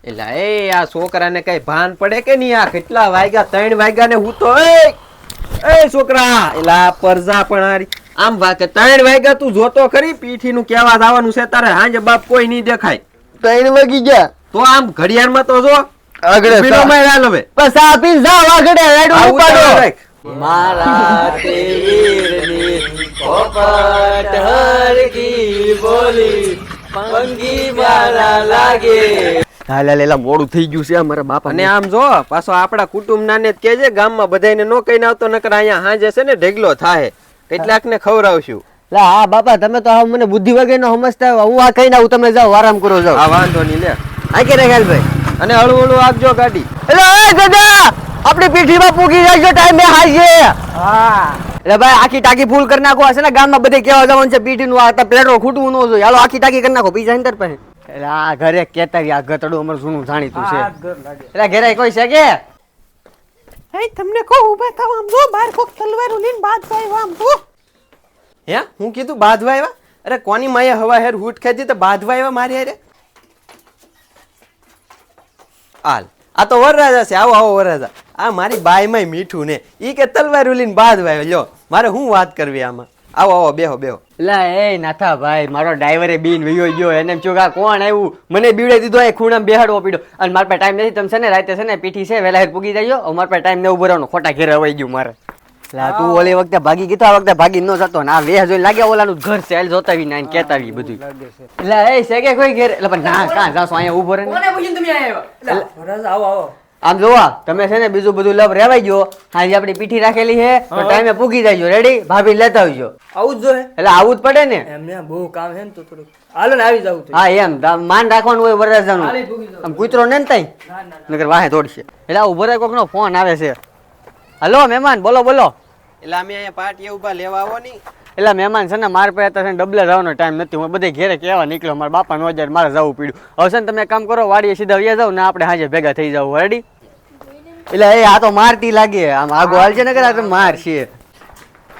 એટલે એ આ છોકરાને કઈ ભાન પડે કે નહીં? આ કેટલા વાગ્યા? 3 વાગ્યા ને હું તો એ છોકરા એલા પરજા પણ હારી આમ વાકે 3 વાગ્યા તું જોતો ખરી પીઠી નું કેવા જવાનું છે તારે? હાંજે બાપ કોઈ નહીં દેખાય. 3 વાગી ગયા તો આમ ઘડિયાળમાં તો જો આગળ બીડો માં હાલ હવે. બસ આ પીન જાવ આગળ રેડું આવું ઉપાડો ચાલે રાખ. મારા તે વીરની પોપટ હરકી બોલી પંગી મારા લાગે. હાલે લેલા મોડું થઈ ગયું છે મારા બાપા. અને આમ જો પાછો આપડા કુટુંબ નાને જ કેજે ગામમાં બધાયને નો કઈને આવતો, નકર અહીંયા હાંજે છે ને ઢેગલો થાય. કેટલાક ને ખવડાવશું. લા હા બાપા તમે તો હાવ મને બુદ્ધિ વગર નો સમજતા. હું આ કઈ ના હું તમે જાઓ આરામ કરો જાઓ. આ વાંધો નહીં લે. આ કે રેગાલ ભાઈ અને હળવું હળવું આપજો ગાડી. એલો એ દાદા આપણી પીઠીમાં પૂગી જાય છે ટાઈમે હાજે. હા એટલે ભાઈ આખી ટાંકી ફૂલ કરી નાખો. હશે ને ગામમાં બધે કેવા જવાનું છે પીઠીનું આ પેટ્રોલ ખૂટવું ન જોઈએ. હાલો આખી ટાંકી કરી નાખો પૈસા અંદર પાસે. એટલે આ ઘરે કેતા આ ગતડું અમારું જૂનું જાણીતું છે. એટલે ઘરે કોઈ છે કે તમને કહું ઉભા થાવ આમ જો બાર કોક તલવારો લઈને બાદ આવ્યો આમ જો. હે હું કીધું બાંધવા આવ્યા? અરે કોની માએ હવા હેર હૂટ ખાધી તો બાંધવા આવ્યા મારી હારે? હાલ આ તો વરરાજા છે. આવો આવો વરરાજા. આ મારી બાઈ માં મીઠું ને ઈ કે તલવાર લઈને બાંધવા આવ્યો. લ્યો મારે શું વાત કરવી આમાં? આવો આવો બેહો બેહો. એટલે એ નાથા ભાઈ મારો ડ્રાઈવરે બીન વયો ગયો. એને એમ થયું કે આ કોણ આવ્યું? મને બીવડે દીધો એ ખૂણામાં બેહાડવો પડ્યો. અને મારા પાસે ટાઈમ નથી. તમે છે ને રાતે છે ને પીઠી છે વહેલા પૂગી જાય. અમારા પાસે ટાઈમ ને ઉભો રહેવાનો. ખોટા ઘેર અવાઈ ગયું મારે. એટલે તું ઓલી વખતે ભાગી ગયો આ વખતે ભાગી ન જતો. ના વેહ જોઈ લાગે ઓલાનું ઘર છે હાલ જોતાવી ના કેતાવી બધું. એટલે એ છે કે કોઈ ઘેર એટલે પણ ના કાં જાશો અહીંયા ઉભો રહે. કોને પૂછીને તમે આવ્યા? આવો આવો. આમ જોવા તમે છે ને બીજું બધું લવ રેવાઈ ગયો. હાજી આપણી પીઠી રાખેલી છે તો ટાઈમે પૂગી જાય. રેડી ભાભી લેતા આવજો. આવું જ જો હે એટલે આવું જ પડે ને. એમને બહુ કામ હે ને તો થોડું હાલો ને આવી જાવ તો. હા એમ માન રાખવાનું હોય વરરાજાનું. આમ કૂતરો ને થાય નકર વાહે દોડશે. એટલે આ ઉભો રહે કોક નો ફોન આવે છે. હલો મહેમાન બોલો બોલો. એટલે અમે અહીંયા પાર્ટી ઉભા લેવા આવો ની. એટલે મહેમાન છે ને મારે પાસે છે ને ડબલે જવાનો ટાઈમ નથી. હું બધે ઘેરે કેવા નીકળ્યો. મારા બાપા નો હજાર મારે જવું પડ્યું. હવે છે ને તમે કામ કરો વાડીએ સીધા વ્યા જાવ ને આપણે હાજે ભેગા થઈ જાવ. રેડી? એટલે એ આ તો મારતી લાગે. આમ આગો હાલ છે ને કે માર છે.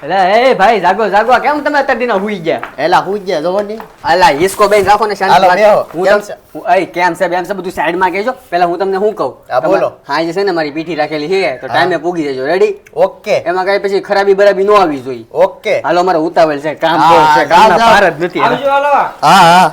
એટલે એ ભાઈ જાગો જાગો કેમ તમે અત્યાર દિના હુઈ ગયા? એલા હું ગયા જોવો ની. અલા ઈસકો બેન રાખો ને શાંતિ. હાલો બેહો. કેમ છે બેમ છે બધું સાઈડમાં કહેજો. પેલા હું તમને શું કહું? હા, બોલો. હા જે છે ને મારી પીઠી રાખેલી છે તો ટાઈમે પૂગી જજો. રેડી? ઓકે એમાં કઈ પછી ખરાબી બરાબી ન આવી જોઈએ. ઓકે. હાલો મારે ઉતાવળ છે કામ હા, બહુ છે. કામના જાઓ. પાર જ નથી. આવજો હાલો. હા હા.